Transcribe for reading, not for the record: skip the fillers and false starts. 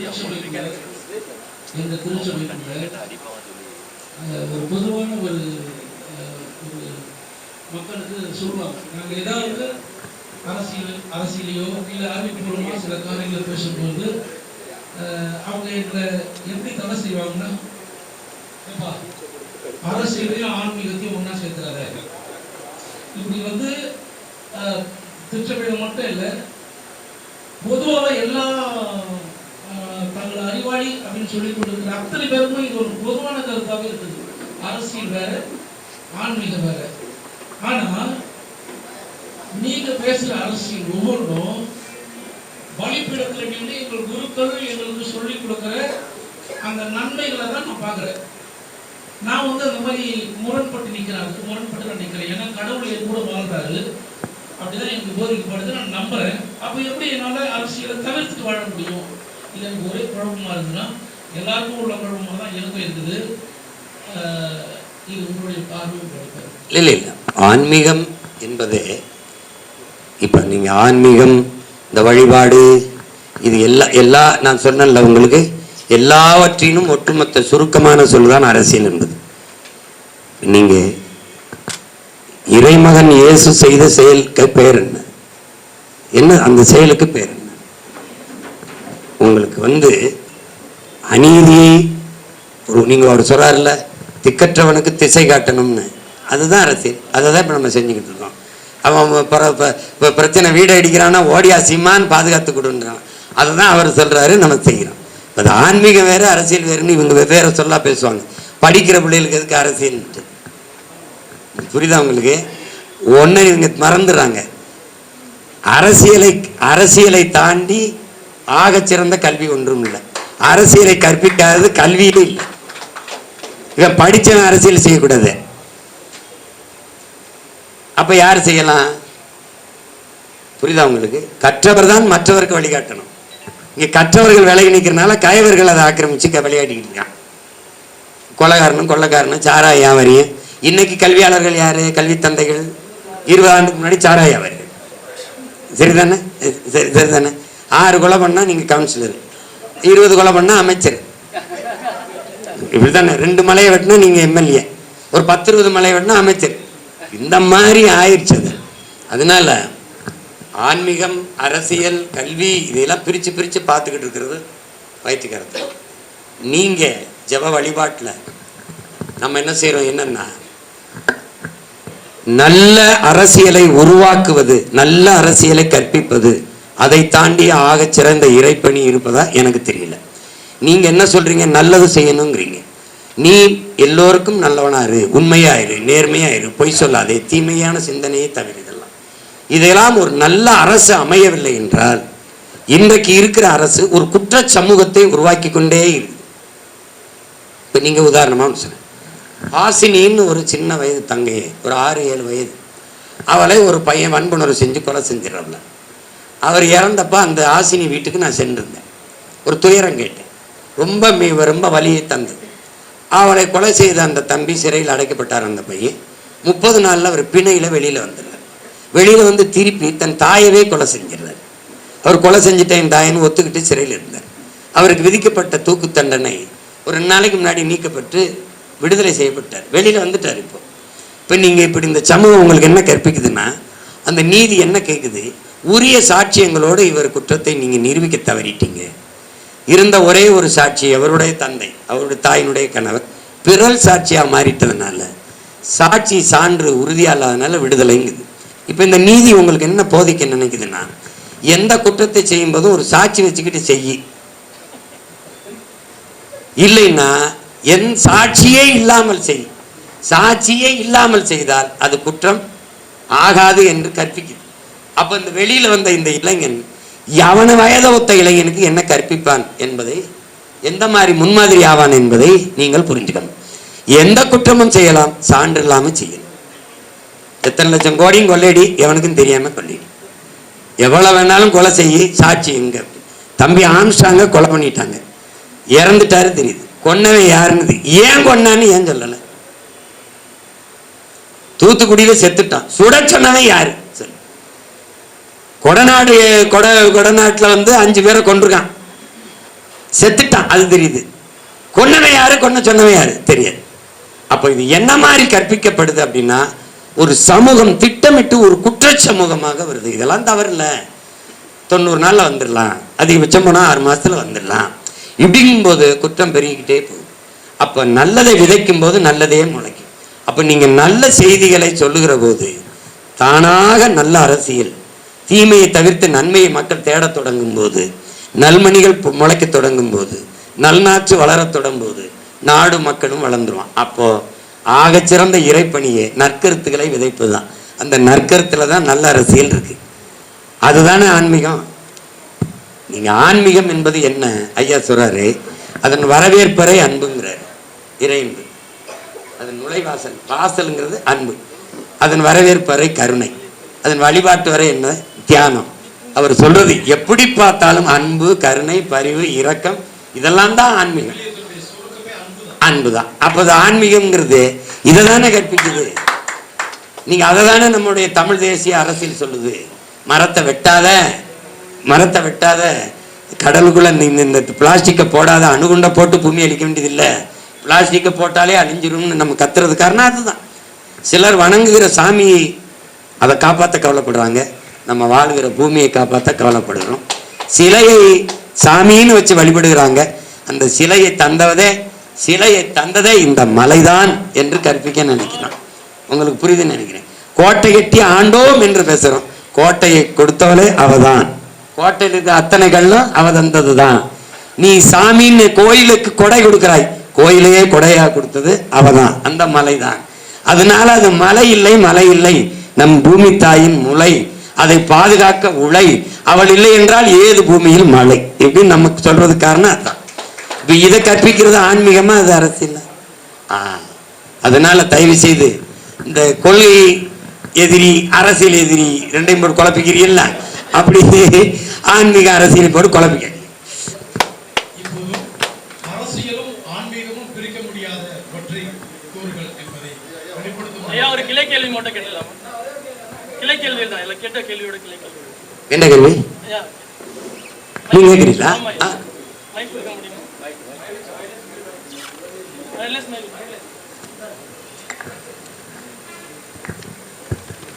ஒரு பொதுவான ஒரு மக்களுக்கு சொல்லுவாங்க, நாங்கள் ஏதாவது அரசியலையோ இல்லை அறிவிப்புறமா சில காரியங்களை பேசும்போது அவங்க எங்களை எப்படி தடை செய்வாங்கன்னா, அரசியலையும் ஆன்மீகத்தையும் ஒன்னா சேர்த்துறாரு. இப்படி திருச்சபையில மட்டும் இல்லை, பொதுவாக எல்லா தங்களை அறிவாளி அப்படின்னு சொல்லி கொண்டிருக்கிற அத்தனை பேருக்கும் இது ஒரு பொதுவான கருத்தாக இருக்குது. அரசியல் வேற, ஆன்மீகம் வேற. ஆனா நீங்க பேசுற அரசியல் ஒவ்வொன்றும் பலிப்பீடத்தில் நின்று எங்கள் குருக்கள் எங்களுக்கு சொல்லிக் கொடுக்கிற அந்த நன்மைகளை தான் நான் பார்க்குறேன். நான் அந்த மாதிரி முரண்பட்டு நிற்கிறேன், அதுக்கு முரண்பட்டு நான் நிற்கிறேன். ஏன்னா கடவுள் என் கூட வாழ்றாரு, அப்படிதான் எனக்கு போதிக்கப்படுது, நான் நம்புறேன். அப்போ எப்படி என்னால் அரசியலை தவிர்த்துட்டு வாழ முடியும்? இது எனக்கு ஒரே குழப்பமா இருந்ததுன்னா, எல்லாருக்கும் உள்ள குழப்பமாக தான் எனக்கும் இருக்குது. இது உங்களுடைய பார்வை? இல்லை, ஆன்மீகம் என்பதே இப்போ நீங்கள் ஆன்மீகம், இந்த வழிபாடு, இது எல்லா நான் சொன்னேன்ல உங்களுக்கு, எல்லாவற்றினும் ஒட்டுமொத்த சுருக்கமான சொல்லுதான் அரசியல் என்பது. நீங்கள் இறைமகன் இயேசு செய்த செயலுக்கு பேர் என்ன அந்த செயலுக்கு பேர் என்ன? உங்களுக்கு அநீதியை நீங்கள் அவர் சொல்றாருல்ல, திக்கற்றவனுக்கு திசை காட்டணும்னு, அதுதான் அரசியல். அதை தான் இப்போ நம்ம செஞ்சுக்கிட்டு இருக்கோம். அவன் பிரச்சனை வீடு அடிக்கிறான்னா ஓடியா சிம்மான்னு பாதுகாத்து கொடுன்றான். அதை தான் அவர் சொல்றாரு, நம்ம செய்கிறோம். அது ஆன்மீகம் வேறு, அரசியல் வேறுன்னு இவங்க வெவ்வேறு சொல்லா பேசுவாங்க. படிக்கிற பிள்ளைகளுக்கு எதுக்கு அரசியல்ன்ட்டு புரியுதா உங்களுக்கு? ஒன்று இவங்க மறந்துடுறாங்க, அரசியலை தாண்டி ஆகச்சிறந்த கல்வி ஒன்றும் இல்லை. அரசியலை கற்பிக்காதது கல்வியிலே இல்லை. இவன் படித்தவன் அரசியல் செய்யக்கூடாது. அப்ப யார் செய்யலாம்? புரியுதா உங்களுக்கு? கற்றவர் தான் மற்றவருக்கு வழிகாட்டணும். இங்க கற்றவர்கள் விலகி நிற்கிறனால கயவர்கள் அதை ஆக்கிரமிச்சு விளையாடிக்கிட்டு இருக்கான். கொள்ளக்காரனும் சாராய வியாபாரியும். இன்னைக்கு கல்வியாளர்கள் யாரு? கல்வி தந்தைகள். 20 ஆண்டுக்கு முன்னாடி சாராய வியாபாரிகள். சரிதானே? சரிதானே? 6 கொலை பண்ணா நீங்க கவுன்சிலர், 20 கொலை பண்ணா அமைச்சர். இப்படித்தானே? 2 மலையை வெட்டினா நீங்க எம்எல்ஏ, ஒரு 10-20 மலையை வெட்டினா அமைச்சர். இந்த மாதிரி ஆயிடுச்சு அது. அதனால ஆன்மீகம், அரசியல், கல்வி இதெல்லாம் பிரித்து பிரித்து பார்த்துக்கிட்டு இருக்கிறது பைத்தியக்காரத்தை. நீங்கள் ஜப வழிபாட்டில் நம்ம என்ன செய்கிறோம்? என்னன்னா, நல்ல அரசியலை உருவாக்குவது, நல்ல அரசியலை கற்பிப்பது, அதை தாண்டி ஆக சிறந்த இறைப்பணி இருப்பதா எனக்கு தெரியல. நீங்கள் என்ன சொல்கிறீங்க? நல்லது செய்யணுங்கிறீங்க. நீ எல்லோருக்கும் நல்லவனாரு, உண்மையாயிரு, நேர்மையாயிரு, பொய் சொல்லாதே, தீமையான சிந்தனையை தவிர இதெல்லாம் ஒரு நல்ல அரசு அமையவில்லை என்றால் இன்றைக்கு இருக்கிற அரசு ஒரு குற்ற சமூகத்தை உருவாக்கி கொண்டே இருக்கு. இப்போ நீங்கள் உதாரணமாக சொன்ன ஹாசினின்னு ஒரு சின்ன வயது தங்கையை, ஒரு 6-7 வயது, அவளை ஒரு பையன் வன்புணர்வு செஞ்சு கொலை செஞ்சிடறல. அவர் இறந்தப்ப அந்த ஹாசினி வீட்டுக்கு நான் சென்றிருந்தேன். ஒரு துயரம் கேட்டேன், ரொம்ப வலியை தந்தது. அவளை கொலை செய்த அந்த தம்பி சிறையில் அடைக்கப்பட்டார். அந்த பையன் 30 நாளில் அவர் பிணையில் வெளியில் வந்துடுறார். வெளியில் திருப்பி தன் தாயவே கொலை செஞ்சிடறார். அவர் கொலை செஞ்சுட்டேன் என் தாயன்னு ஒத்துக்கிட்டு சிறையில் இருந்தார். அவருக்கு விதிக்கப்பட்ட தூக்கு தண்டனை ஒரு 2 நாளைக்கு முன்னாடி நீக்கப்பட்டு விடுதலை செய்யப்பட்டார். வெளியில் வந்துட்டார். இப்போ நீங்கள் இப்படி இந்த சமூகம் உங்களுக்கு என்ன கற்பிக்குதுன்னா, அந்த நீதி என்ன கேட்குது? உரிய சாட்சியங்களோடு இவர் குற்றத்தை நீங்கள் நிரூபிக்க தவறிட்டீங்க. இருந்த ஒரே ஒரு சாட்சி அவருடைய தந்தை, அவருடைய தாயினுடைய கணவர் பிறல் சாட்சியாக மாறிட்டதுனால, சாட்சி சான்று உறுதியாக இல்லாதனால விடுதலைங்குது. இப்போ இந்த நீதி உங்களுக்கு என்ன போதிக்க நினைக்குதுன்னா, எந்த குற்றத்தை செய்யும் போதும் ஒரு சாட்சி வச்சுக்கிட்டு செய்யி, இல்லைன்னா என் சாட்சியே இல்லாமல் செய். சாட்சியே இல்லாமல் செய்தால் அது குற்றம் ஆகாது என்று கற்பிக்குது. அப்போ இந்த வெளியில் வந்த இந்த இளைஞன் எவன வயதை ஒத்த இளைஞனுக்கு என்ன கற்பிப்பான் என்பதை, எந்த மாதிரி முன்மாதிரி ஆவான் என்பதை நீங்கள் புரிஞ்சுக்கணும். எந்த குற்றமும் செய்யலாம், சான்று இல்லாமல் செய்யணும். எத்தனை லட்சம் கோடியும் கொள்ளையடி, எவனுக்கும் தெரியாம கொள்ளையடி. எவ்வளவு வேணாலும் கொலை செய்ய, சாட்சி எங்க? தம்பி ஆம்ஸ்ட்ராங்க கொலை பண்ணிட்டாங்க, இறந்துட்டாரு தெரியுது, கொன்னவன் யாருன்னு ஏன் கொன்னான்னு ஏன் சொல்லல? தூத்துக்குடியில செத்துட்டான், சுட சொன்னவன் யாரு? கொடநாட்டுல 5 பேரை கொண்டிருக்கான். செத்துட்டான் அது தெரியுது, கொன்னவன் யாரு கொன்ன சொன்னவன் யாரு தெரியாது. அப்போ இது என்ன மாதிரி கற்பிக்கப்படுது அப்படின்னா, ஒரு சமூகம் திட்டமிட்டு ஒரு குற்ற சமூகமாக வருது. இதெல்லாம் தவறு இல்லை, 90 நாள்ல வந்துடலாம், அதிகபட்சம் போனா 6 மாசத்துல வந்துடலாம். இப்படிங்கும் போது குற்றம் பெருகிக்கிட்டே போகுது. அப்ப நல்லதை விதைக்கும் போது நல்லதே முளைக்கும். அப்ப நீங்க நல்ல செய்திகளை சொல்லுகிற போது தானாக நல்ல அரசியல், தீமையை தவிர்த்து நன்மையை மக்கள் தேடத் தொடங்கும் போது, நல்மணிகள் முளைக்க தொடங்கும் போது, நல்நாற்று வளரத் தொடங்கும் போது நாடு மக்களும் வளர்ந்துருவான். அப்போ ஆகச்சிறந்த இறைப்பணியே நற்கருத்துக்களை விதைப்பது தான். அந்த நற்கருத்துல தான் நல்ல அரசியல் இருக்கு. அதுதானே ஆன்மீகம். நீங்க ஆன்மீகம் என்பது என்ன ஐயா சொல்றாரு, அதன் வரவேற்பறை அன்புங்கிறார். இறை அன்பு அதன் நுழைவாசல், வாசல்ங்கிறது அன்பு, அதன் வரவேற்பறை கருணை, அதன் வழிபாட்டு வரை என்ன தியானம். அவர் சொல்றது எப்படி பார்த்தாலும் அன்பு, கருணை, பரிவு, இரக்கம், இதெல்லாம் தான் ஆன்மீகம். அன்புதான். அப்போது ஆன்மீகம்ங்கிறது இதை தானே கற்பிக்குது. நீங்க அதை தானே நம்முடைய தமிழ் தேசிய அரசியல் சொல்லுது. மரத்தை வெட்டாத, மரத்தை வெட்டாத, கடலுக்குள்ள இந்த பிளாஸ்டிக்கை போடாத, அணுகுண்டை போட்டு பூமி அழிக்க வேண்டியது இல்லை, பிளாஸ்டிக்கை போட்டாலே அழிஞ்சிரும்னு நம்ம கத்துறது காரணம் அதுதான். சிலர் வணங்குகிற சாமியை அதை காப்பாற்ற கவலைப்படுறாங்க, நம்ம வாழ்கிற பூமியை காப்பாற்ற கவலைப்படுகிறோம். சிலையை சாமின்னு வச்சு வழிபடுகிறாங்க, அந்த சிலையை தந்ததே இந்த மலைதான் என்று கற்பிக்க நினைக்கிறோம். உங்களுக்கு புரியுதுன்னு நினைக்கிறேன். கோட்டை கட்டி ஆண்டோம் என்று பேசுறோம், கோட்டையை கொடுத்தவளே அவதான், கோட்டையில் இருக்க அத்தனை கல்லும் அவ தந்ததுதான். நீ சாமின்னு கோயிலுக்கு கொடை கொடுக்கிறாய், கோயிலையே கொடையா கொடுத்தது அவதான், அந்த மலைதான். அதனால அது மலை இல்லை, நம் பூமி தாயின் முளை, அதை பாதுகாக்க உழை, அவள் இல்லை என்றால் ஏது பூமியில் மழை, இப்படின்னு நமக்கு சொல்றது காரணம் அதான். இப்ப இதை கற்பிக்கிறது ஆன்மீகமா அது அரசியல். அதனால தயவு செய்து இந்த கொள்கை எதிரி அரசியல் எதிரி ரெண்டையும் போட்டு குழப்பிக்கிறீல்ல, அப்படி ஆன்மீக அரசியலை போட்டு குழப்பிக்க. ஒரு கிளை கேள்வி மட்டும் கேட்டலாம். கிளை கேள்வி தான், இல்ல கேட்ட கேள்வியோட கிளை கேள்வி. என்ன கேள்வி நீங்க கேக்குறீங்களா? மைக் கொடுக்க முடியுமா?